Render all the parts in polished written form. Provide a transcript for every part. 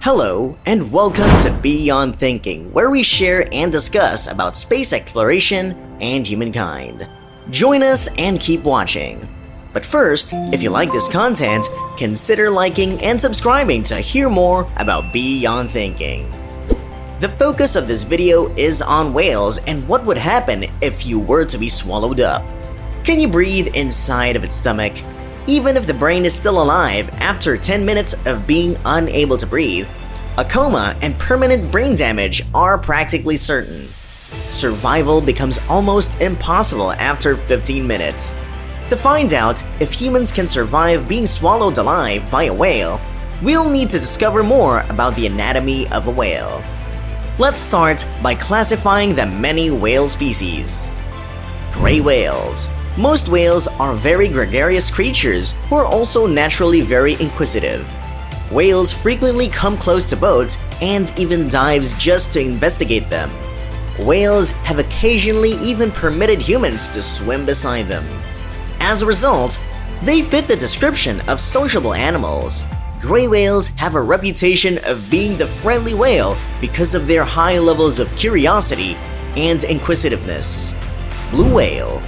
Hello, and welcome to Beyond Thinking, where we share and discuss about space exploration and humankind. Join us and keep watching. But first, if you like this content, consider liking and subscribing to hear more about Beyond Thinking. The focus of this video is on whales and what would happen if you were to be swallowed up. Can you breathe inside of its stomach? Even if the brain is still alive after 10 minutes of being unable to breathe, a coma and permanent brain damage are practically certain. Survival becomes almost impossible after 15 minutes. To find out if humans can survive being swallowed alive by a whale, we'll need to discover more about the anatomy of a whale. Let's start by classifying the many whale species. Gray whales. Most whales are very gregarious creatures who are also naturally very inquisitive. Whales frequently come close to boats and even dives just to investigate them. Whales have occasionally even permitted humans to swim beside them. As a result, they fit the description of sociable animals. Gray whales have a reputation of being the friendly whale because of their high levels of curiosity and inquisitiveness. Blue whale.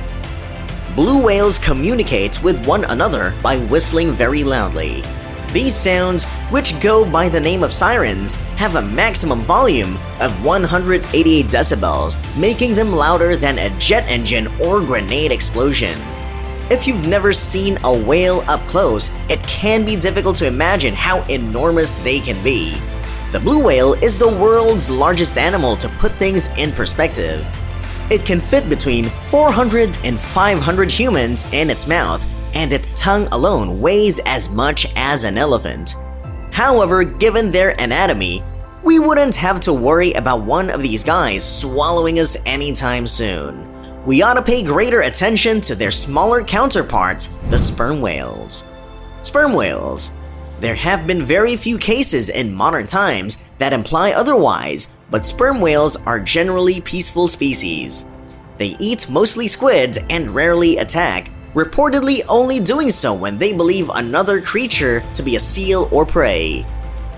Blue whales communicate with one another by whistling very loudly. These sounds, which go by the name of sirens, have a maximum volume of 188 decibels, making them louder than a jet engine or grenade explosion. If you've never seen a whale up close, it can be difficult to imagine how enormous they can be. The blue whale is the world's largest animal. To put things in perspective, it can fit between 400 and 500 humans in its mouth, and its tongue alone weighs as much as an elephant. However, given their anatomy, we wouldn't have to worry about one of these guys swallowing us anytime soon. We ought to pay greater attention to their smaller counterparts, the sperm whales. Sperm whales. There have been very few cases in modern times that imply otherwise, but sperm whales are generally peaceful species. They eat mostly squid and rarely attack, reportedly only doing so when they believe another creature to be a seal or prey.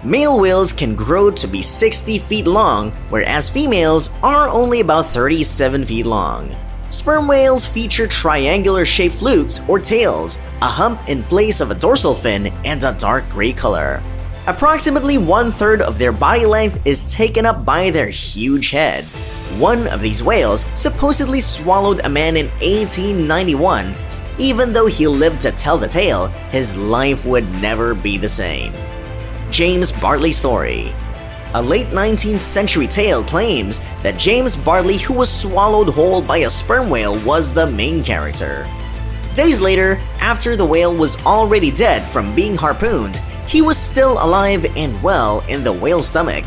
Male whales can grow to be 60 feet long, whereas females are only about 37 feet long. Sperm whales feature triangular-shaped flukes or tails, a hump in place of a dorsal fin, and a dark gray color. Approximately one-third of their body length is taken up by their huge head. One of these whales supposedly swallowed a man in 1891. Even though he lived to tell the tale, his life would never be the same. James Bartley story. A late 19th century tale claims that James Bartley, who was swallowed whole by a sperm whale, was the main character. Days later, after the whale was already dead from being harpooned, he was still alive and well in the whale's stomach.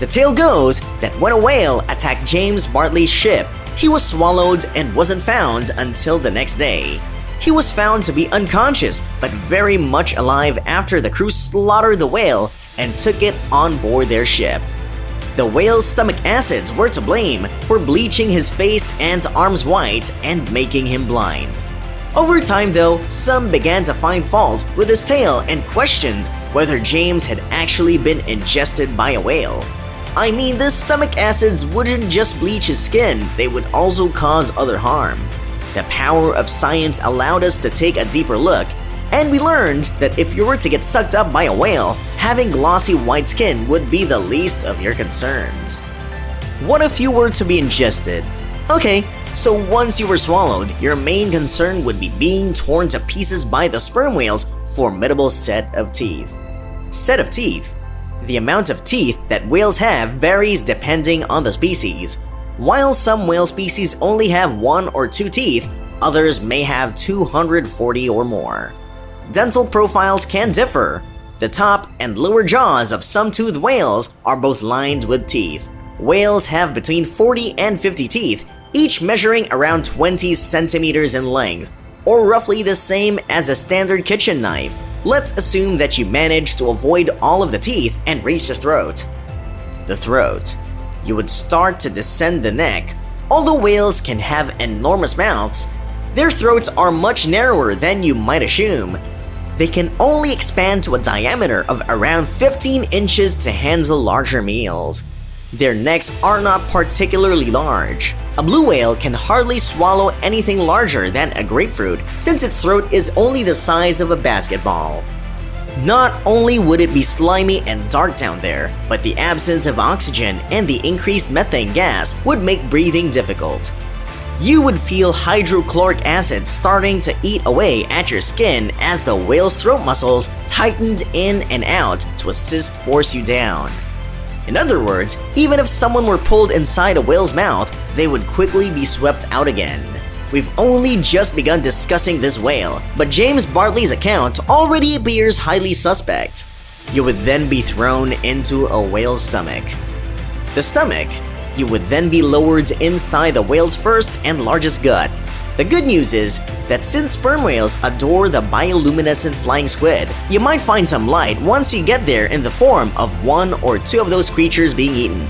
The tale goes that when a whale attacked James Bartley's ship, he was swallowed and wasn't found until the next day. He was found to be unconscious but very much alive after the crew slaughtered the whale and took it on board their ship. The whale's stomach acids were to blame for bleaching his face and arms white and making him blind. Over time though, some began to find fault with his tale and questioned whether James had actually been ingested by a whale. I mean, the stomach acids wouldn't just bleach his skin, they would also cause other harm. The power of science allowed us to take a deeper look, and we learned that if you were to get sucked up by a whale, having glossy white skin would be the least of your concerns. What if you were to be ingested? Okay, so once you were swallowed, your main concern would be being torn to pieces by the sperm whale's formidable set of teeth. Set of teeth. The amount of teeth that whales have varies depending on the species. While some whale species only have 1 or 2 teeth, others may have 240 or more. Dental profiles can differ. The top and lower jaws of some toothed whales are both lined with teeth. Whales have between 40 and 50 teeth, each measuring around 20 centimeters in length, or roughly the same as a standard kitchen knife. Let's assume that you manage to avoid all of the teeth and reach the throat. The throat. You would start to descend the neck. Although whales can have enormous mouths, their throats are much narrower than you might assume. they can only expand to a diameter of around 15 inches to handle larger meals. Their necks are not particularly large. A blue whale can hardly swallow anything larger than a grapefruit since its throat is only the size of a basketball. Not only would it be slimy and dark down there, but the absence of oxygen and the increased methane gas would make breathing difficult. You would feel hydrochloric acid starting to eat away at your skin as the whale's throat muscles tightened in and out to assist force you down. In other words, even if someone were pulled inside a whale's mouth, they would quickly be swept out again. We've only just begun discussing this whale, but James Bartley's account already appears highly suspect. You would then be thrown into a whale's stomach. The stomach, you would then be lowered inside the whale's first and largest gut. The good news is that since sperm whales adore the bioluminescent flying squid, you might find some light once you get there in the form of one or two of those creatures being eaten.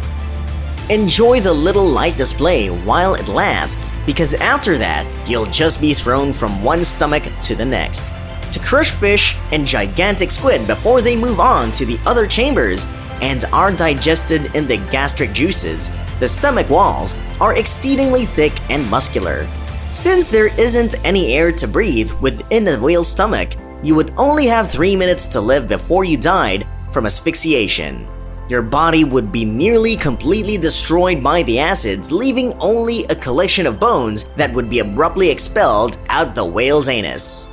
Enjoy the little light display while it lasts, because after that, you'll just be thrown from one stomach to the next, to crush fish and gigantic squid before they move on to the other chambers and are digested in the gastric juices. The stomach walls are exceedingly thick and muscular. Since there isn't any air to breathe within a whale's stomach, you would only have 3 minutes to live before you died from asphyxiation. Your body would be nearly completely destroyed by the acids, leaving only a collection of bones that would be abruptly expelled out the whale's anus.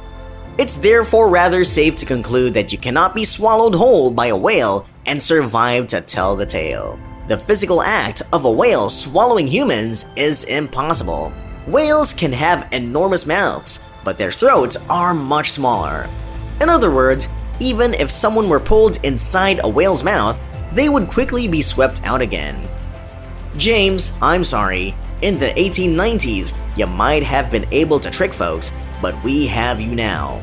It's therefore rather safe to conclude that you cannot be swallowed whole by a whale and survive to tell the tale. The physical act of a whale swallowing humans is impossible. Whales can have enormous mouths, but their throats are much smaller. In other words, even if someone were pulled inside a whale's mouth, they would quickly be swept out again. James, I'm sorry, in the 1890s, you might have been able to trick folks, but we have you now.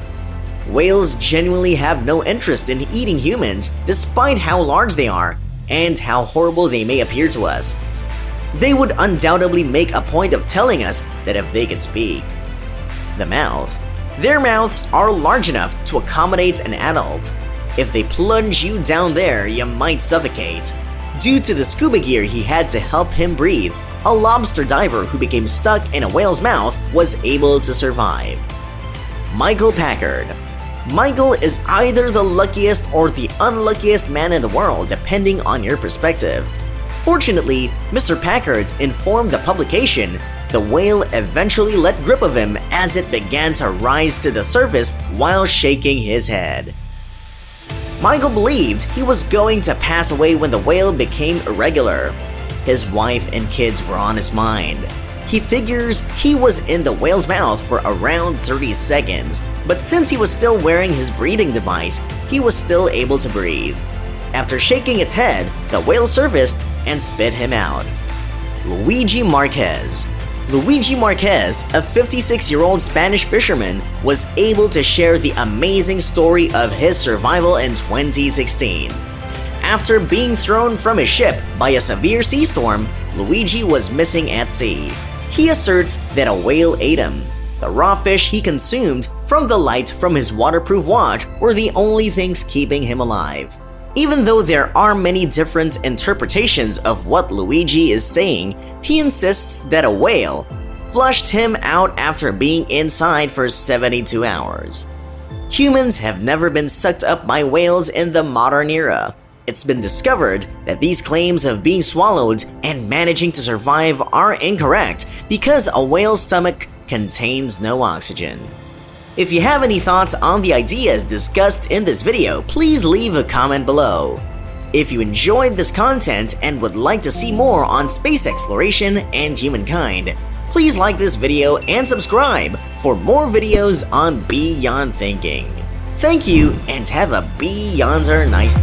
Whales genuinely have no interest in eating humans despite how large they are and how horrible they may appear to us. They would undoubtedly make a point of telling us that if they could speak. The mouth. Their mouths are large enough to accommodate an adult. If they plunge you down there, you might suffocate. Due to the scuba gear he had to help him breathe, a lobster diver who became stuck in a whale's mouth was able to survive. Michael Packard. Michael is either the luckiest or the unluckiest man in the world, depending on your perspective. Fortunately, Mr. Packard informed the publication the whale eventually let grip of him as it began to rise to the surface while shaking his head. Michael believed he was going to pass away when the whale became irregular. His wife and kids were on his mind. He figures he was in the whale's mouth for around 30 seconds, but since he was still wearing his breathing device, he was still able to breathe. After shaking its head, the whale surfaced and spit him out. Luigi Marquez. Luigi Marquez, a 56-year-old Spanish fisherman, was able to share the amazing story of his survival in 2016. After being thrown from his ship by a severe sea storm, Luigi was missing at sea. He asserts that a whale ate him. The raw fish he consumed from the light from his waterproof watch were the only things keeping him alive. Even though there are many different interpretations of what Luigi is saying, he insists that a whale flushed him out after being inside for 72 hours. Humans have never been sucked up by whales in the modern era. It's been discovered that these claims of being swallowed and managing to survive are incorrect because a whale's stomach contains no oxygen. If you have any thoughts on the ideas discussed in this video, please leave a comment below. If you enjoyed this content and would like to see more on space exploration and humankind, please like this video and subscribe for more videos on Beyond Thinking. Thank you and have a beyonder nice